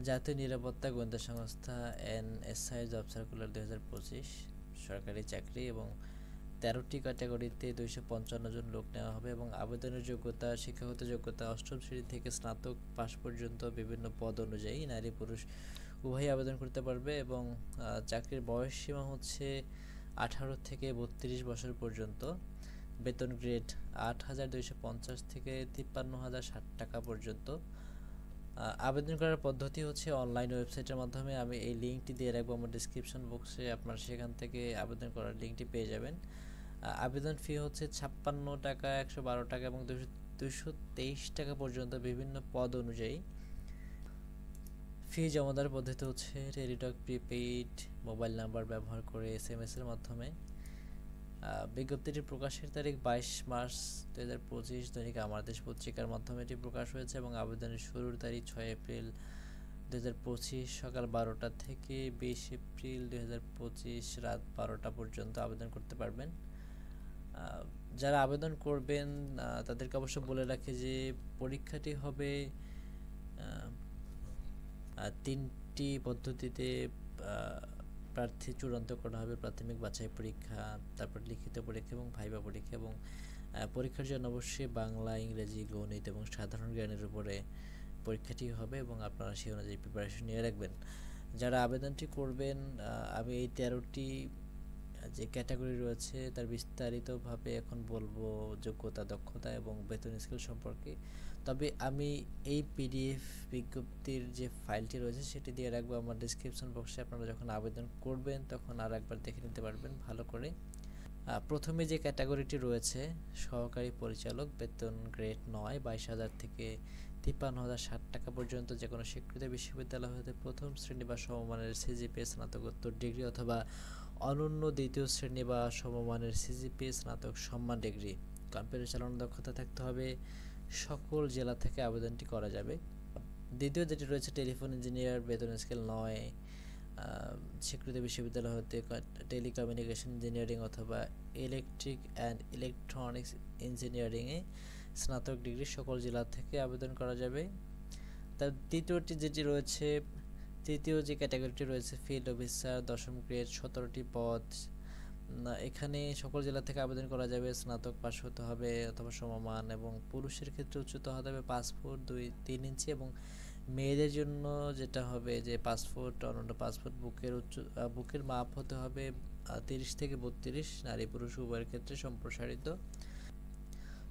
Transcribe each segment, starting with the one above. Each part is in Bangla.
জাতীয় নিরাপত্তা গোয়েন্দা সংস্থা এনএসআই জব সার্কুলার 2025 সরকারি চাকরি এবং 13টি ক্যাটাগরিতে 255 জন লোক নেওয়া হবে এবং আবেদনের যোগ্যতা শিক্ষাগত যোগ্যতা অষ্টম শ্রেণী থেকে স্নাতক পাশ পর্যন্ত বিভিন্ন পদ অনুযায়ী নারী পুরুষ উভয়ই আবেদন করতে পারবে এবং চাকরির বয়স সীমা হচ্ছে 18 থেকে 32 বছর পর্যন্ত। বেতন গ্রেড 8,250 থেকে 53,060 টাকা পর্যন্ত। আবেদন করার পদ্ধতি হচ্ছে অনলাইন ওয়েবসাইটের মাধ্যমে। আমি এই লিঙ্কটি দিয়ে রাখবো আমার ডিসক্রিপশন বক্সে, আপনারা সেখান থেকে আবেদন করার লিঙ্কটি পেয়ে যাবেন। আবেদন ফি হচ্ছে 56 টাকা, 112 টাকা এবং 223 টাকা পর্যন্ত বিভিন্ন পদ অনুযায়ী। ফি জমা দেওয়ার পদ্ধতি হচ্ছে টেলিটক প্রিপেইড মোবাইল নাম্বার ব্যবহার করে এসএমএস এর মাধ্যমে। বিজ্ঞপ্তিটি প্রকাশের তারিখ 22 মার্চ 2025 দৈনিক আমার দেশ পত্রিকার মাধ্যমে এটি প্রকাশ হয়েছে এবং আবেদনের শুরুর তারিখ 6 এপ্রিল 2025 সকাল 12টা থেকে 20 এপ্রিল 2025 রাত 12টা পর্যন্ত আবেদন করতে পারবেন। যারা আবেদন করবেন তাদেরকে অবশ্য বলে রাখি যে পরীক্ষাটি হবে তিনটি পদ্ধতিতে। প্রার্থী চূড়ান্ত করা হবে: প্রাথমিক বাছাই পরীক্ষা, তারপর লিখিত পরীক্ষা এবং ভাইবা পরীক্ষা। এবং পরীক্ষার জন্য অবশ্যই বাংলা, ইংরেজি, গণিত এবং সাধারণ জ্ঞানের উপরে পরীক্ষাটি হবে এবং আপনারা সেই অনুযায়ী প্রিপারেশন নিয়ে রাখবেন। যারা আবেদনটি করবেন, আমি এই 13টি যে ক্যাটাগরি রয়েছে তার বিস্তারিতভাবে এখন বলবো, যোগ্যতা, দক্ষতা এবং বেতন স্কেল সম্পর্কে। তবে আমি এই পিডিএফ বিজ্ঞপ্তির যে ফাইলটি রয়েছে সেটি দিয়ে রাখবো আমার ডিসক্রিপশন বক্সে। আপনারা যখন আবেদন করবেন তখন আর একবার দেখে নিতে পারবেন ভালো করে। প্রথমে যে ক্যাটাগরিটি রয়েছে সহকারী পরিচালক, বেতন গ্রেড 9, 22,000 থেকে 53,060 টাকা পর্যন্ত। যে কোনো স্বীকৃত বিশ্ববিদ্যালয় হতে প্রথম শ্রেণী বা সমমানের সিজিপিএ স্নাতকোত্তর ডিগ্রি অথবা অনন্য দ্বিতীয় শ্রেণী বা সমমানের সিজিপিএ স্নাতক সম্মান ডিগ্রি। কম্পিউটার চালানোর দক্ষতা থাকতে হবে। সকল জেলা থেকে আবেদনটি করা যাবে। দ্বিতীয় যেটি রয়েছে টেলিফোন ইঞ্জিনিয়ার, বেতন স্কেল 9, স্বীকৃত বিশ্ববিদ্যালয় হতে টেলিকমিউনিকেশন ইঞ্জিনিয়ারিং অথবা ইলেকট্রিক অ্যান্ড ইলেকট্রনিক্স ইঞ্জিনিয়ারিংয়ে স্নাতক ডিগ্রি সকল জেলা থেকে আবেদন করা যাবে। তার তৃতীয় যে ক্যাটাগরিটি রয়েছে ফিল্ড অফিসার, 10ম গ্রেড, 17টি পদ। এখানে সকল জেলা থেকে আবেদন করা যাবে। স্নাতক পাস হতে হবে অথবা সমমান এবং পুরুষের ক্ষেত্রে উচ্চতা হতে হবে 5 ফুট 3 ইঞ্চি এবং মেয়েদের জন্য যেটা হবে যে 5 ফুট, অনন্য 5 ফুট। বুকের মাপ হতে হবে 30 থেকে 32, নারী পুরুষ উভয়ের ক্ষেত্রে সম্প্রসারিত।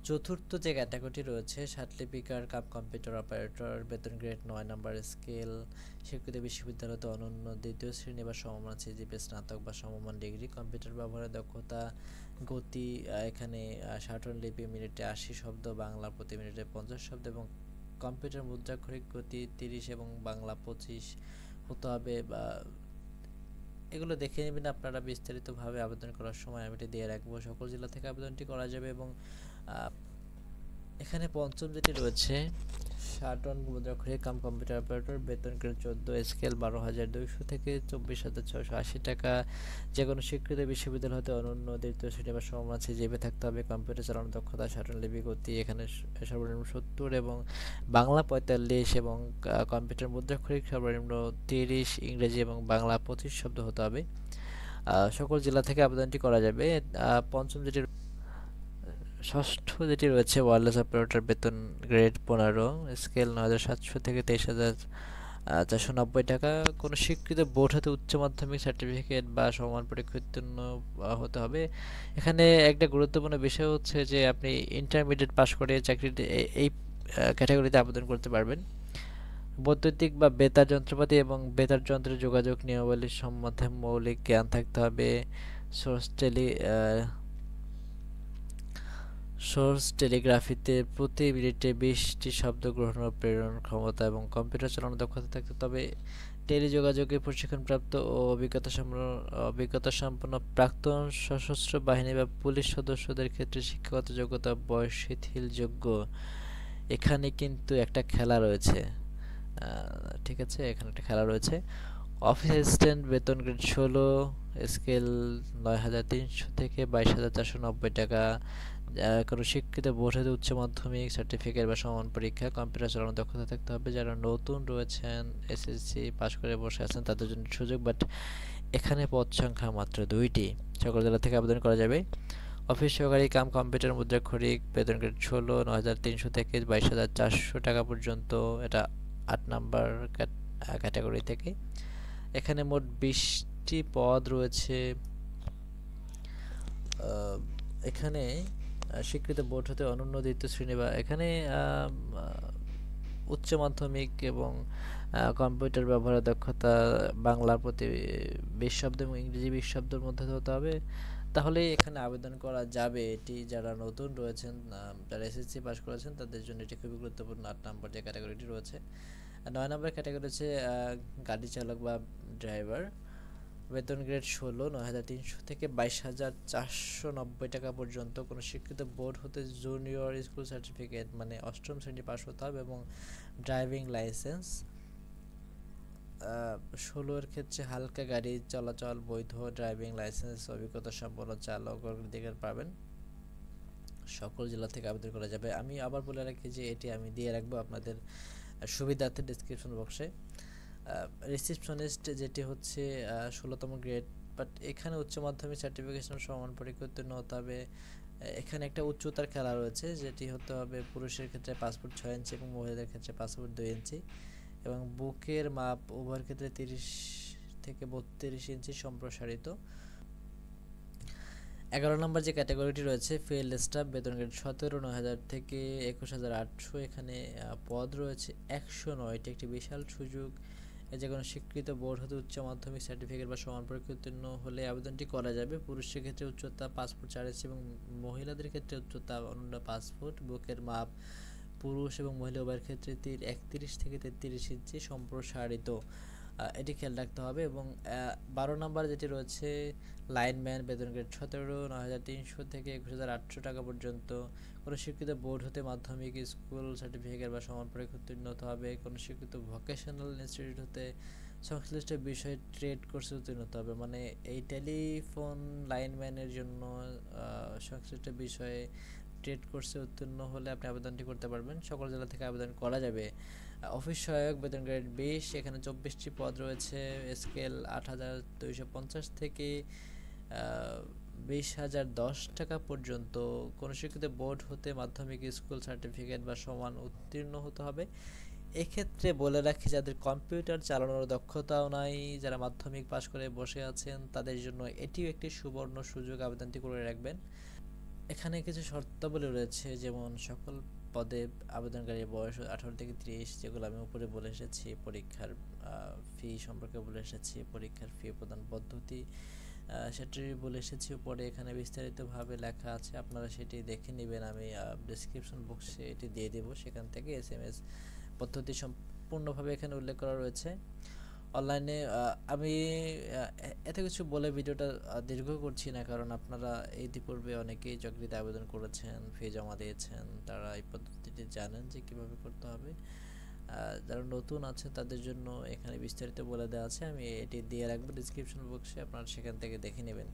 চতুর্থ যে ক্যাটাগরিটি রয়েছে সার্টিফিকার কাম কম্পিউটার অপারেটর, বেতন গ্রেড 9 নাম্বার স্কেল, স্বীকৃত বিশ্ববিদ্যালয়তে অনন্য দ্বিতীয় শ্রেণী বা সমমান সিজিপিএ স্নাতক বা সমমান ডিগ্রি। কম্পিউটার ব্যবহারের দক্ষতা, গতি এখানে স্বাটন লিপি মিনিটে 80 শব্দ, বাংলা প্রতি মিনিটে 50 শব্দ এবং কম্পিউটার মুদ্রাক্ষরিক গতি 30 এবং বাংলা 25 হতে হবে। বা এগুলো দেখে নেবেন আপনারা বিস্তারিতভাবে আবেদন করার সময়, আমি এটা দিয়ে রাখবো। সকল জেলা থেকে আবেদনটি করা যাবে এবং এখানে পঞ্চম যেটি রয়েছে শাটন মুদ্রাক্ষরিক কাম কম্পিউটার অপারেটর, বেতন গ্রেড 14, স্কেল 12,200 থেকে 24,680 টাকা। যে কোনো স্বীকৃত বিশ্ববিদ্যালয় হতে অনন্য দ্বিতীয় শ্রেণী বা সমমান সিজিপিএ থাকতে হবে। কম্পিউটার চালানোর দক্ষতা, শাটন লিপি গতি এখানে সর্বনিম্ন 70 এবং বাংলা 45 এবং কম্পিউটার মুদ্রাক্ষরিক সর্বনিম্ন 30, ইংরেজি এবং বাংলা 25 শব্দ হতে হবে। সকল জেলা থেকে আবেদনটি করা যাবে। ষষ্ঠ যেটি রয়েছে ওয়্যারলেস অপারেটর, বেতন গ্রেড 15, স্কেল 9,700 থেকে 23,490 টাকা। কোনো স্বীকৃত বোর্ড হতে উচ্চ মাধ্যমিক সার্টিফিকেট বা সমান পরীক্ষা উত্তীর্ণ হতে হবে। এখানে একটা গুরুত্বপূর্ণ বিষয় হচ্ছে যে আপনি ইন্টারমিডিয়েট পাস করে চাকরিতে এই ক্যাটাগরিতে আবেদন করতে পারবেন। বৈদ্যুতিক বা বেতার যন্ত্রপাতি এবং বেতার যন্ত্রের যোগাযোগ নিয়মাবলী সম্বন্ধে মৌলিক জ্ঞান থাকতে হবে। সোর্স টেলিগ্রাফিতে প্রতি মিনিটে 20টি শব্দ গ্রহণ ও প্রেরণ ক্ষমতা এবং কম্পিউটার চালানোর দক্ষতা থাকতে হবে। টেলিযোগাযোগে প্রশিক্ষণপ্রাপ্ত ও অভিজ্ঞতাসম্পন্ন প্রাক্তন সশস্ত্র বাহিনী বা পুলিশ সদস্যদের ক্ষেত্রে শিক্ষাগত যোগ্যতা বয়স শিথিলযোগ্য। এখানে কিন্তু একটা খেলা রয়েছে, ঠিক আছে, এখানে একটা খেলা রয়েছে। অফিস অ্যাসিস্ট্যান্ট, বেতন গ্রেড 16, স্কেল 9,300 থেকে 22,490 টাকা। কোনো স্বীকৃত বোর্ড হতে উচ্চ মাধ্যমিক সার্টিফিকেট বা সমান পরীক্ষা কম্পিউটার চালানোর দক্ষতা থাকতে হবে। যারা নতুন রয়েছেন এসএসসি পাস করে বসে আছেন তাদের জন্য সুযোগ, বাট এখানে পদ সংখ্যা মাত্র 2টি। সকল জেলা থেকে আবেদন করা যাবে। অফিস সহকারী কাম কম্পিউটার মুদ্রাক্ষরিক, বেতন গ্রেড 16, 9,300 থেকে 22,400 টাকা পর্যন্ত। এটা 8 নাম্বার ক্যাটাগরি থেকে। এখানে মোট 20টি পদ রয়েছে। এখানে স্বীকৃত বোর্ড হতে অনন্য দ্বিতীয় শ্রেণী বা এখানে উচ্চ মাধ্যমিক এবং কম্পিউটার ব্যবহারের দক্ষতা বাংলার প্রতি 20 শব্দ এবং ইংরেজি 20 শব্দের মধ্যে হতে হবে, তাহলে এখানে আবেদন করা যাবে। এটি যারা নতুন রয়েছেন, যারা এসএসসি পাস করেছেন তাদের জন্য এটি খুবই গুরুত্বপূর্ণ। 8 নম্বর যে ক্যাটাগরিটি রয়েছে। 9 নম্বর ক্যাটাগরি হচ্ছে গাড়ি চালক বা ড্রাইভার। বেতন গ্রেড 16, 9,300 থেকে 22,490 টাকা পর্যন্ত। কোনো স্বীকৃত বোর্ড হতে জুনিয়র স্কুল সার্টিফিকেট মানে 8ম শ্রেণী পাস হতে হবে এবং ড্রাইভিং লাইসেন্স। 16 এর ক্ষেত্রে হালকা গাড়ি চলাচল, বৈধ ড্রাইভিং লাইসেন্স, অভিজ্ঞতা সম্পন্ন চালক অগ্রাধিকার পাবেন। সকল জেলা থেকে আবেদন করা যাবে। আমি আবার বলে রাখি যে এটি আমি দিয়ে রাখবো আপনাদের সুবিধার্থে ডেসক্রিপশন বক্সে। রিসিপশনিস্ট যেটি হচ্ছে 16তম গ্রেড, বাট এখানে উচ্চ মাধ্যমিক সার্টিফিকেশন সমান পরীক্ষা উত্তীর্ণ হতে হবে। এখানে একটা উচ্চতার খেলা রয়েছে, যেটি হতে হবে পুরুষের ক্ষেত্রে 5 ফুট 6 ইঞ্চি এবং মহিলাদের ক্ষেত্রে 5 ফুট 2 ইঞ্চি এবং বুকের মাপ উভয়ের ক্ষেত্রে 30 থেকে 32 ইঞ্চি সম্প্রসারিত। 11 নম্বর যে ক্যাটাগরিটি রয়েছে ফিল্ড স্টাফ, বেতন গ্রেড 17, 9,000 থেকে 21,800। এখানে পদ রয়েছে 109টি, একটি বিশাল সুযোগ। যে কোনো স্বীকৃত বোর্ড হতে উচ্চ মাধ্যমিক সার্টিফিকেট বা সমান পরীক্ষা উত্তীর্ণ হলে আবেদনটি করা যাবে। পুরুষের ক্ষেত্রে উচ্চতা 5 ফুট 4 ইঞ্চি এবং মহিলাদের ক্ষেত্রে উচ্চতা অনন্য 5 ফুট। বুকের মাপ পুরুষ এবং মহিলা উভয়ের ক্ষেত্রে 31 থেকে 33 ইঞ্চি সম্প্রসারিত। এটি খেয়াল রাখতে হবে। এবং 12 নম্বর যেটি রয়েছে লাইনম্যান, বেতন গ্রেড 17, 9,300 থেকে 21,800 টাকা পর্যন্ত। কোনো স্বীকৃত বোর্ড হতে মাধ্যমিক স্কুল সার্টিফিকেট বা সমান পরীক্ষা উত্তীর্ণ হতে হবে। কোনো স্বীকৃত ভোকেশনাল ইনস্টিটিউট হতে সংশ্লিষ্ট বিষয়ে ট্রেড কোর্সে উত্তীর্ণ হতে হবে। মানে এই টেলিফোন লাইনম্যানের জন্য সংশ্লিষ্ট বিষয়ে ট্রেড কোর্সে উত্তীর্ণ হলে আপনি আবেদনটি করতে পারবেন। সকল জেলা থেকে আবেদন করা যাবে। অফিস সহায়ক, বেতন গ্রেড 20, এখানে 24টি পদ রয়েছে। স্কেল 8,250 থেকে 20,010 টাকা পর্যন্ত। কোনো স্বীকৃত বোর্ড হতে মাধ্যমিক স্কুল সার্টিফিকেট বা সমান উত্তীর্ণ হতে হবে। এক্ষেত্রে বলে রাখি যাদের কম্পিউটার চালানোর দক্ষতাও নাই, যারা মাধ্যমিক পাশ করে বসে আছেন তাদের জন্য এটিও একটি সুবর্ণ সুযোগ, আবেদনটি করে রাখবেন। এখানে কিছু শর্তাবলী রয়েছে, যেমন সকল পদে আবেদনকারীর বয়স 18 থেকে 30, যেগুলো আমি উপরে বলে এসেছি। পরীক্ষার ফি সম্পর্কে বলে এসেছি, পরীক্ষার ফি প্রদান পদ্ধতি সেটি বলে এসেছি উপরে। এখানে বিস্তারিতভাবে লেখা আছে, আপনারা সেটি দেখে নেবেন। আমি ডেসক্রিপশন বক্সে এটি দিয়ে দেব, সেখান থেকে SMS পদ্ধতি সম্পূর্ণভাবে এখানে উল্লেখ করা রয়েছে। অনলাইনে আমি এত কিছু বলে ভিডিওটা দীর্ঘ করছি না, কারণ আপনারা ইতিপূর্বে অনেকেই চাকরিতে আবেদন করেছেন, ফি জমা দিয়েছেন, তারা এই পদ্ধতিটি জানেন যে কিভাবে করতে হবে। যারা নতুন আছে তাদের জন্য এখানে বিস্তারিত বলে দেওয়া আছে, আমি এটি দিয়ে রাখবো ডিসক্রিপশন বক্সে, আপনারা সেখান থেকে দেখে নেবেন।